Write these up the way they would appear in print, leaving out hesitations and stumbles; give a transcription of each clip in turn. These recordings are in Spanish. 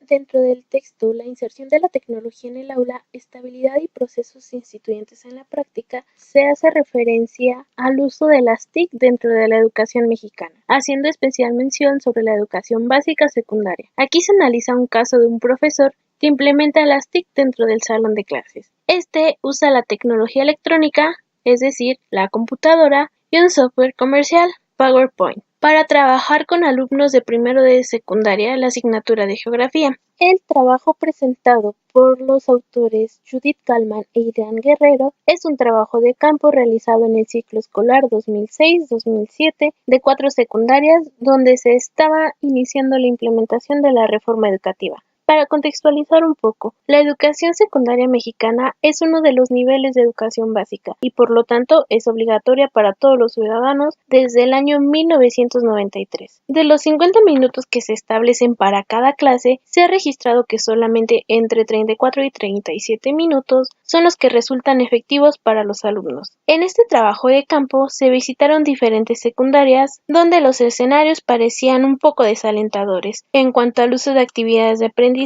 dentro del texto La inserción de la tecnología en el aula, estabilidad y procesos instituyentes en la práctica, se hace referencia al uso de las TIC dentro de la educación mexicana, haciendo especial mención sobre la educación básica secundaria. Aquí se analiza un caso de un profesor que implementa las TIC dentro del salón de clases. Este usa la tecnología electrónica, es decir, la computadora, y un software comercial, PowerPoint, para trabajar con alumnos de primero de secundaria la asignatura de geografía. El trabajo presentado por los autores Judith Kalman e Irán Guerrero es un trabajo de campo realizado en el ciclo escolar 2006-2007 de 4 secundarias, donde se estaba iniciando la implementación de la reforma educativa. Para contextualizar un poco, la educación secundaria mexicana es uno de los niveles de educación básica y por lo tanto es obligatoria para todos los ciudadanos desde el año 1993. De los 50 minutos que se establecen para cada clase, se ha registrado que solamente entre 34 y 37 minutos son los que resultan efectivos para los alumnos. En este trabajo de campo se visitaron diferentes secundarias donde los escenarios parecían un poco desalentadores en cuanto al uso de actividades de aprendizaje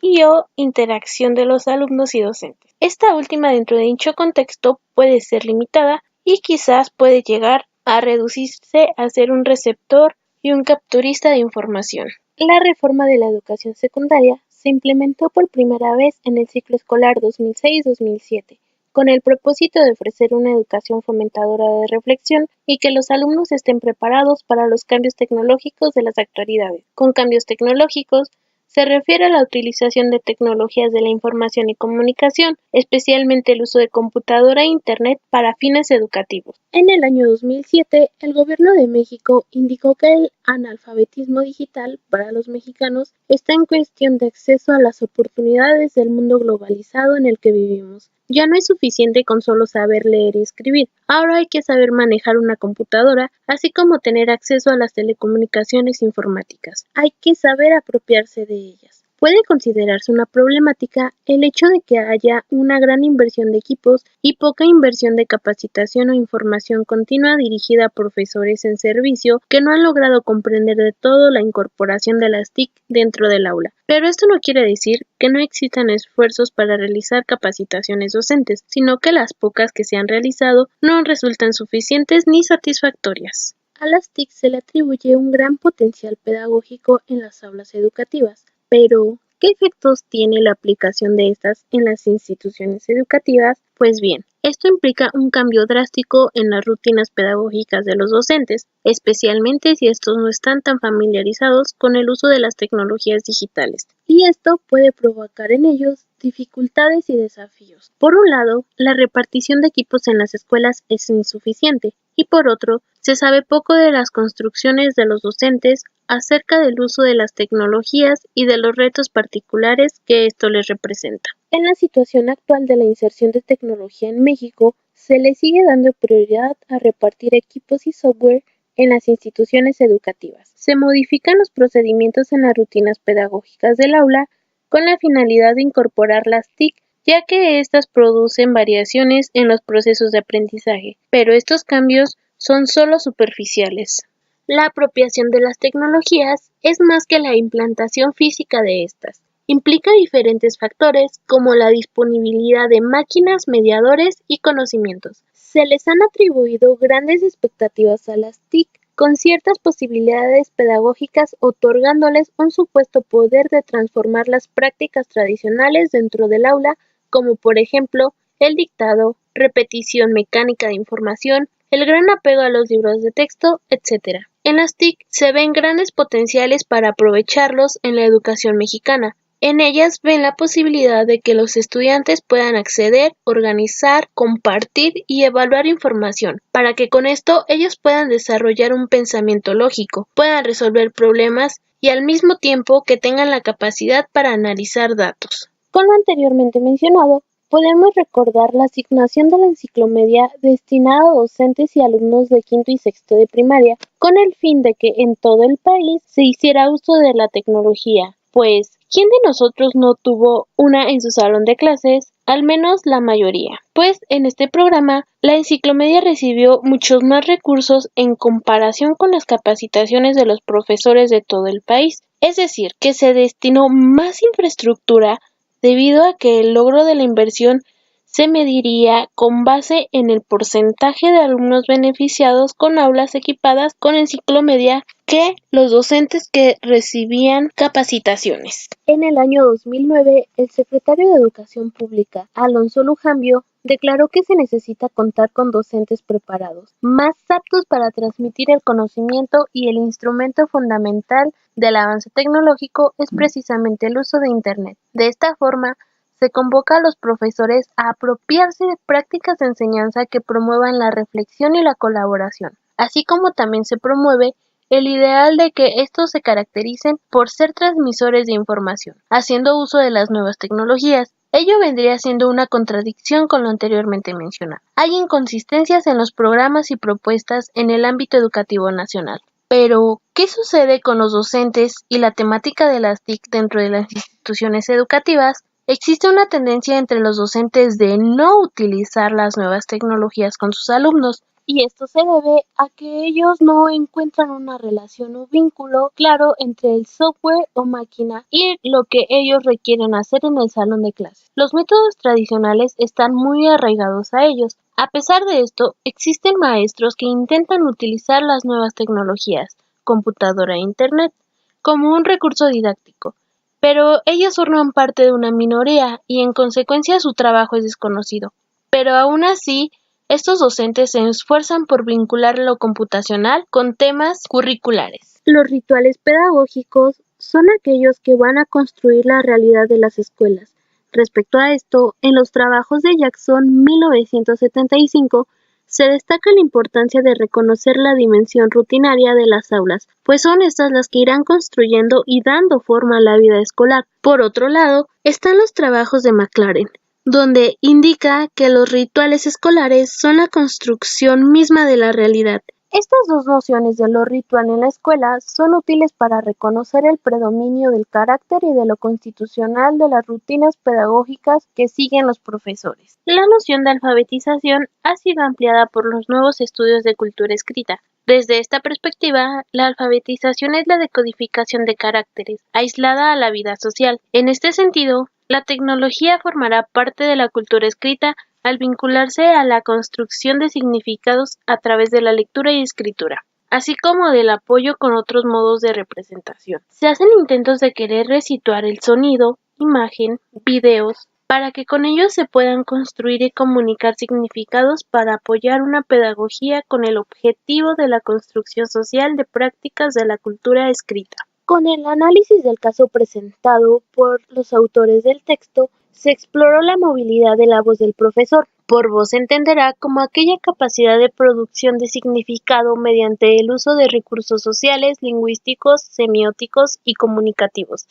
y o interacción de los alumnos y docentes. Esta última dentro de dicho contexto puede ser limitada y quizás puede llegar a reducirse a ser un receptor y un capturista de información. La reforma de la educación secundaria se implementó por primera vez en el ciclo escolar 2006-2007, con el propósito de ofrecer una educación fomentadora de reflexión y que los alumnos estén preparados para los cambios tecnológicos de las actualidades. Con cambios tecnológicos se refiere a la utilización de tecnologías de la información y comunicación, especialmente el uso de computadora e Internet para fines educativos. En el año 2007, el Gobierno de México indicó que el analfabetismo digital para los mexicanos está en cuestión de acceso a las oportunidades del mundo globalizado en el que vivimos. Ya no es suficiente con solo saber leer y escribir, ahora hay que saber manejar una computadora, así como tener acceso a las telecomunicaciones informáticas. Hay que saber apropiarse de ellas. Puede considerarse una problemática el hecho de que haya una gran inversión de equipos y poca inversión de capacitación o información continua dirigida a profesores en servicio que no han logrado comprender de todo la incorporación de las TIC dentro del aula. Pero esto no quiere decir que no existan esfuerzos para realizar capacitaciones docentes, sino que las pocas que se han realizado no resultan suficientes ni satisfactorias. A las TIC se le atribuye un gran potencial pedagógico en las aulas educativas. Pero, ¿qué efectos tiene la aplicación de estas en las instituciones educativas? Pues bien, esto implica un cambio drástico en las rutinas pedagógicas de los docentes, especialmente si estos no están tan familiarizados con el uso de las tecnologías digitales. Y esto puede provocar en ellos dificultades y desafíos. Por un lado, la repartición de equipos en las escuelas es insuficiente y por otro, se sabe poco de las construcciones de los docentes acerca del uso de las tecnologías y de los retos particulares que esto les representa. En la situación actual de la inserción de tecnología en México, se le sigue dando prioridad a repartir equipos y software en las instituciones educativas. Se modifican los procedimientos en las rutinas pedagógicas del aula con la finalidad de incorporar las TIC, ya que éstas producen variaciones en los procesos de aprendizaje, pero estos cambios son solo superficiales. La apropiación de las tecnologías es más que la implantación física de estas. Implica diferentes factores como la disponibilidad de máquinas, mediadores y conocimientos. Se les han atribuido grandes expectativas a las TIC con ciertas posibilidades pedagógicas, otorgándoles un supuesto poder de transformar las prácticas tradicionales dentro del aula, como por ejemplo el dictado, repetición mecánica de información, el gran apego a los libros de texto, etc. En las TIC se ven grandes potenciales para aprovecharlos en la educación mexicana. En ellas ven la posibilidad de que los estudiantes puedan acceder, organizar, compartir y evaluar información, para que con esto ellos puedan desarrollar un pensamiento lógico, puedan resolver problemas y al mismo tiempo que tengan la capacidad para analizar datos. Con lo anteriormente mencionado, podemos recordar la asignación de la enciclomedia destinada a docentes y alumnos de quinto y sexto de primaria, con el fin de que en todo el país se hiciera uso de la tecnología, pues ¿quién de nosotros no tuvo una en su salón de clases? Al menos la mayoría. Pues en este programa, la enciclomedia recibió muchos más recursos en comparación con las capacitaciones de los profesores de todo el país. Es decir, que se destinó más infraestructura debido a que el logro de la inversión se mediría con base en el porcentaje de alumnos beneficiados con aulas equipadas con enciclomedia que los docentes que recibían capacitaciones. En el año 2009, el secretario de Educación Pública, Alonso Lujambio, declaró que se necesita contar con docentes preparados, más aptos para transmitir el conocimiento, y el instrumento fundamental del avance tecnológico es precisamente el uso de Internet. De esta forma, se convoca a los profesores a apropiarse de prácticas de enseñanza que promuevan la reflexión y la colaboración, así como también se promueve el ideal de que estos se caractericen por ser transmisores de información, haciendo uso de las nuevas tecnologías. Ello vendría siendo una contradicción con lo anteriormente mencionado. Hay inconsistencias en los programas y propuestas en el ámbito educativo nacional. Pero, ¿qué sucede con los docentes y la temática de las TIC dentro de las instituciones educativas? Existe una tendencia entre los docentes de no utilizar las nuevas tecnologías con sus alumnos, y esto se debe a que ellos no encuentran una relación o vínculo claro entre el software o máquina y lo que ellos requieren hacer en el salón de clases. Los métodos tradicionales están muy arraigados a ellos. A pesar de esto, existen maestros que intentan utilizar las nuevas tecnologías, computadora e internet, como un recurso didáctico, pero ellos forman parte de una minoría y en consecuencia su trabajo es desconocido. Pero aún así, estos docentes se esfuerzan por vincular lo computacional con temas curriculares. Los rituales pedagógicos son aquellos que van a construir la realidad de las escuelas. Respecto a esto, en los trabajos de Jackson 1975 se destaca la importancia de reconocer la dimensión rutinaria de las aulas, pues son estas las que irán construyendo y dando forma a la vida escolar. Por otro lado, están los trabajos de McLaren, donde indica que los rituales escolares son la construcción misma de la realidad. Estas dos nociones de lo ritual en la escuela son útiles para reconocer el predominio del carácter y de lo constitucional de las rutinas pedagógicas que siguen los profesores. La noción de alfabetización ha sido ampliada por los nuevos estudios de cultura escrita. Desde esta perspectiva, la alfabetización es la decodificación de caracteres, aislada a la vida social. En este sentido, la tecnología formará parte de la cultura escrita al vincularse a la construcción de significados a través de la lectura y escritura, así como del apoyo con otros modos de representación. Se hacen intentos de querer resituar el sonido, imagen, videos, para que con ellos se puedan construir y comunicar significados para apoyar una pedagogía con el objetivo de la construcción social de prácticas de la cultura escrita. Con el análisis del caso presentado por los autores del texto, se exploró la movilidad de la voz del profesor. Por voz se entenderá como aquella capacidad de producción de significado mediante el uso de recursos sociales, lingüísticos, semióticos y comunicativos.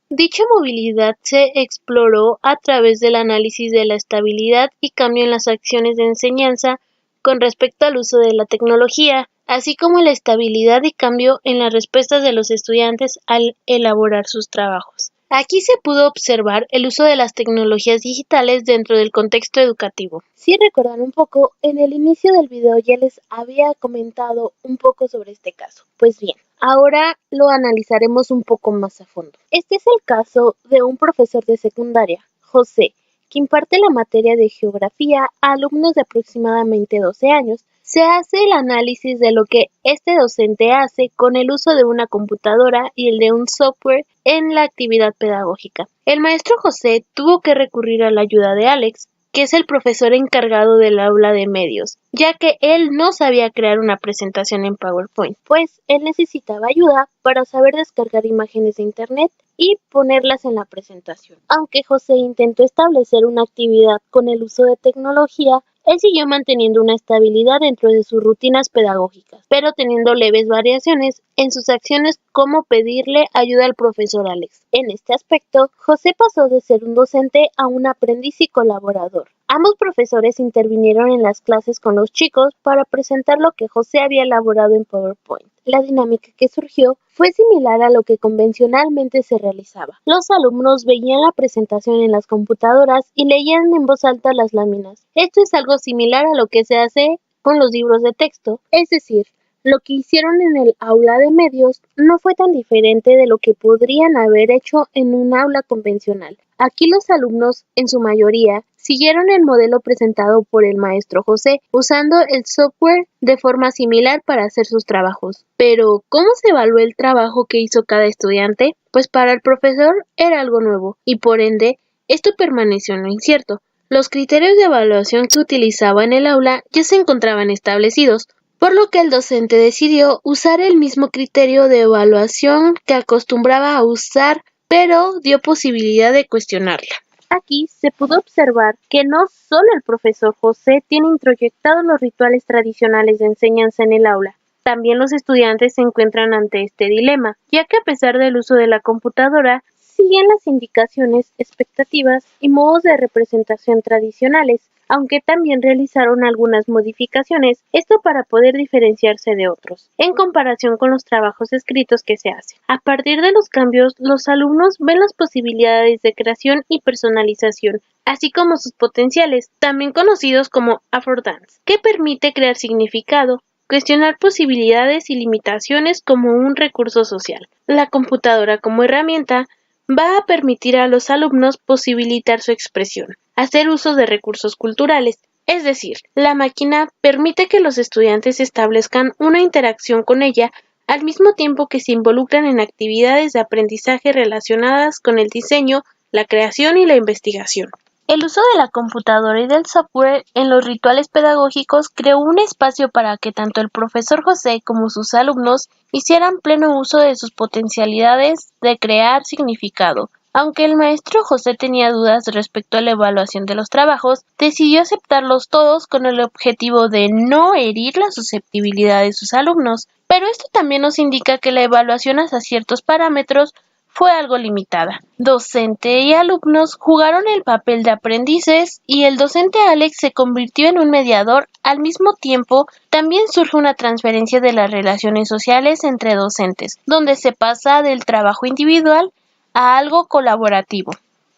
Dicha movilidad se exploró a través del análisis de la estabilidad y cambio en las acciones de enseñanza con respecto al uso de la tecnología, así como la estabilidad y cambio en las respuestas de los estudiantes al elaborar sus trabajos. Aquí se pudo observar el uso de las tecnologías digitales dentro del contexto educativo. Si recuerdan un poco, en el inicio del video ya les había comentado un poco sobre este caso. Pues bien, ahora lo analizaremos un poco más a fondo. Este es el caso de un profesor de secundaria, José, que imparte la materia de geografía a alumnos de aproximadamente 12 años. Se hace el análisis de lo que este docente hace con el uso de una computadora y el de un software en la actividad pedagógica. El maestro José tuvo que recurrir a la ayuda de Alex, que es el profesor encargado del aula de medios, ya que él no sabía crear una presentación en PowerPoint, pues él necesitaba ayuda para saber descargar imágenes de internet y ponerlas en la presentación. Aunque José intentó establecer una actividad con el uso de tecnología, él siguió manteniendo una estabilidad dentro de sus rutinas pedagógicas, pero teniendo leves variaciones en sus acciones como pedirle ayuda al profesor Alex. En este aspecto, José pasó de ser un docente a un aprendiz y colaborador. Ambos profesores intervinieron en las clases con los chicos para presentar lo que José había elaborado en PowerPoint. La dinámica que surgió fue similar a lo que convencionalmente se realizaba. Los alumnos veían la presentación en las computadoras y leían en voz alta las láminas. Esto es algo similar a lo que se hace con los libros de texto, es decir, Lo que hicieron en el aula de medios no fue tan diferente de lo que podrían haber hecho en un aula convencional. Aquí los alumnos, en su mayoría, siguieron el modelo presentado por el maestro José, usando el software de forma similar para hacer sus trabajos. Pero, ¿cómo se evaluó el trabajo que hizo cada estudiante? Pues para el profesor era algo nuevo, y por ende, esto permaneció en lo incierto. Los criterios de evaluación que utilizaba en el aula ya se encontraban establecidos, por lo que el docente decidió usar el mismo criterio de evaluación que acostumbraba a usar, pero dio posibilidad de cuestionarla. Aquí se pudo observar que no solo el profesor José tiene introyectados los rituales tradicionales de enseñanza en el aula, también los estudiantes se encuentran ante este dilema, ya que a pesar del uso de la computadora, siguen las indicaciones, expectativas y modos de representación tradicionales, aunque también realizaron algunas modificaciones, esto para poder diferenciarse de otros, en comparación con los trabajos escritos que se hacen. A partir de los cambios, los alumnos ven las posibilidades de creación y personalización, así como sus potenciales, también conocidos como Afrodance, que permite crear significado, cuestionar posibilidades y limitaciones como un recurso social. La computadora como herramienta va a permitir a los alumnos posibilitar su expresión, hacer uso de recursos culturales, es decir, la máquina permite que los estudiantes establezcan una interacción con ella al mismo tiempo que se involucran en actividades de aprendizaje relacionadas con el diseño, la creación y la investigación. El uso de la computadora y del software en los rituales pedagógicos creó un espacio para que tanto el profesor José como sus alumnos hicieran pleno uso de sus potencialidades de crear significado. Aunque el maestro José tenía dudas respecto a la evaluación de los trabajos, decidió aceptarlos todos con el objetivo de no herir la susceptibilidad de sus alumnos. Pero esto también nos indica que la evaluación hacia ciertos parámetros fue algo limitada. Docente y alumnos jugaron el papel de aprendices y el docente Alex se convirtió en un mediador. Al mismo tiempo, también surge una transferencia de las relaciones sociales entre docentes, donde se pasa del trabajo individual a algo colaborativo.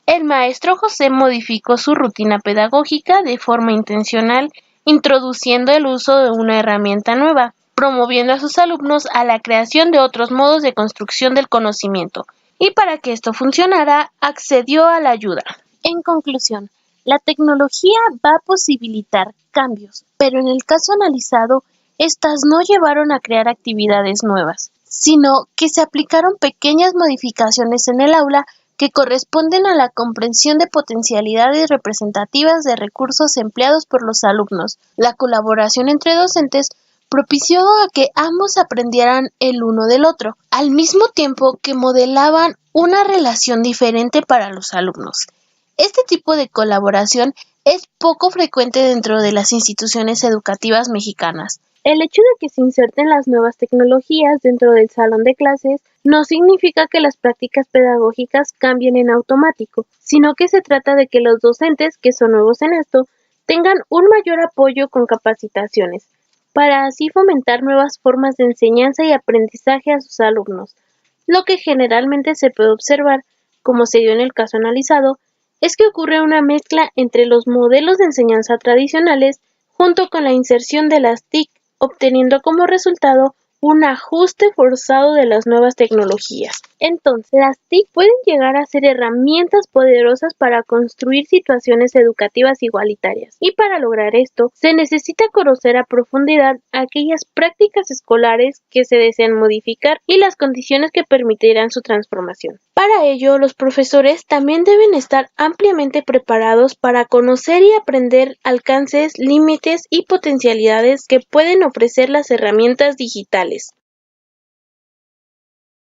El maestro José modificó su rutina pedagógica de forma intencional, introduciendo el uso de una herramienta nueva, promoviendo a sus alumnos a la creación de otros modos de construcción del conocimiento, y para que esto funcionara, accedió a la ayuda. En conclusión, la tecnología va a posibilitar cambios, pero en el caso analizado, estas no llevaron a crear actividades nuevas, sino que se aplicaron pequeñas modificaciones en el aula que corresponden a la comprensión de potencialidades representativas de recursos empleados por los alumnos. La colaboración entre docentes propició a que ambos aprendieran el uno del otro, al mismo tiempo que modelaban una relación diferente para los alumnos. Este tipo de colaboración es poco frecuente dentro de las instituciones educativas mexicanas. El hecho de que se inserten las nuevas tecnologías dentro del salón de clases no significa que las prácticas pedagógicas cambien en automático, sino que se trata de que los docentes, que son nuevos en esto, tengan un mayor apoyo con capacitaciones, para así fomentar nuevas formas de enseñanza y aprendizaje a sus alumnos. Lo que generalmente se puede observar, como se dio en el caso analizado, es que ocurre una mezcla entre los modelos de enseñanza tradicionales junto con la inserción de las TIC, obteniendo como resultado un ajuste forzado de las nuevas tecnologías. Entonces, las TIC pueden llegar a ser herramientas poderosas para construir situaciones educativas igualitarias. Y para lograr esto, se necesita conocer a profundidad aquellas prácticas escolares que se desean modificar y las condiciones que permitirán su transformación. Para ello, los profesores también deben estar ampliamente preparados para conocer y aprender alcances, límites y potencialidades que pueden ofrecer las herramientas digitales.